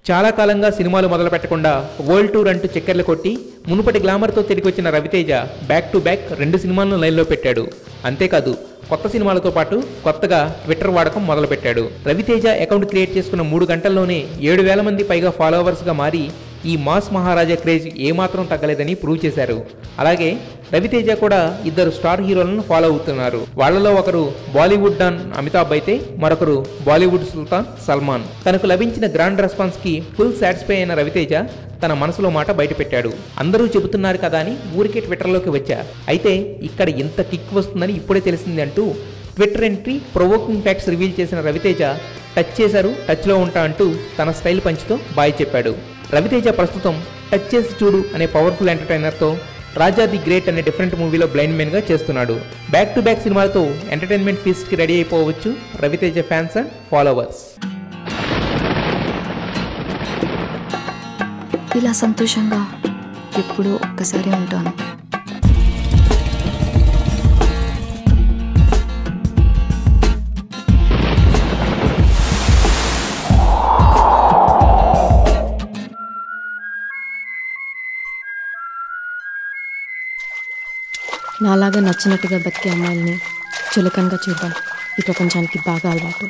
చాలా కాలంగా సినిమాలు మొదలు పెట్టకుండా వరల్డ్ టూర్ అంటూ చక్కర్లు కొట్టి మునుపటి గ్లామర్తో తిరిగి వచ్చిన రవితేజ బ్యాక్ టు బ్యాక్ 2 సినిమాలను లైన్లో పెట్టాడు. అంతేకాదు కొత్త సినిమాలతో పాటు కొత్తగా ట్విట్టర్ వాడకం మొదలుపెట్టాడు. రవితేజ అకౌంట్ క్రియేట్ చేసుకున్న 3 గంటల్లోనే 7,000 మంది పైగా ఫాలోవర్స్గా మారి ఈ మాస్ మహారాజా క్రేజ్ ఏమాత్రం తగ్గలేదని ప్రూవ్ చేశారు. అలాగే రవితేజ కూడా 2 స్టార్ హీరోలను ఫాలో అవుతున్నారు. వాళ్లలో ఒకరు బాలీవుడ్ డాన్ అమితాబ్ అయితే మరొకరు బాలీవుడ్ సుల్తాన్ సల్మాన్. తనకు లభించిన గ్రాండ్ రెస్పాన్స్ కి ఫుల్ సాటిస్ఫై అయిన రవితేజ తన మనసులో మాట బయటపెట్టాడు. అందరూ చెబుతున్నారు కదా అని ఊరికే ట్విట్టర్లోకి వచ్చా, అయితే ఇక్కడ ఇంత కిక్ వస్తుందని ఇప్పుడే తెలిసింది అంటూ Twitter entry provoking facts reveal చేసిన రవితేజ టచ్ చేశారు, టచ్లో ఉంటా అంటూ తన స్టైల్ పంచ్తో బాయ్ చెప్పాడు. రవితేజ ప్రస్తుతం టచ్ చేసి చూడు అనే పవర్ఫుల్ ఎంటర్టైనర్తో రాజా ది గ్రేట్ అనే డిఫరెంట్ మూవీలో బ్లైండ్ మెన్గా చేస్తున్నాడు. బ్యాక్ టు బ్యాక్ సినిమాలతో ఎంటర్టైన్మెంట్ ఫీస్ట్కి రెడీ అయిపోవచ్చు రవితేజ ఫ్యాన్స్ అండ్ ఫాలోవర్స్. ఇలా సంతోషంగా ఎప్పుడూ ఒక్కసారి ఉంటాను. నాలాగా నచ్చినట్టుగా బతికే అమ్మాయిల్ని చులకనగా చూడడం ఈ ప్రపంచానికి బాగా అలవాటు.